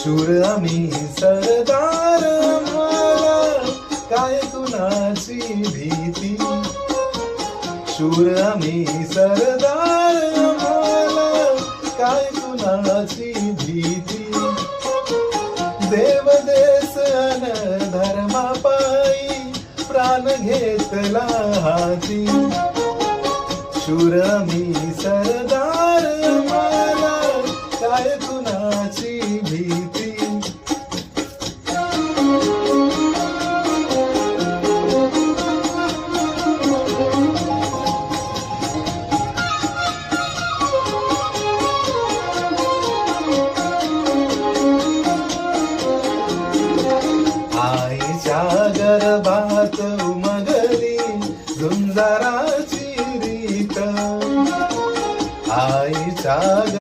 शूर आम्ही सरदार, आम्हाला काय कुणाची भीती. शूर आम्ही सरदार, आम्हाला काय कुणाची भीती. देव देश अन धर्मापायी प्राण घेतला हाती. शूर आम्ही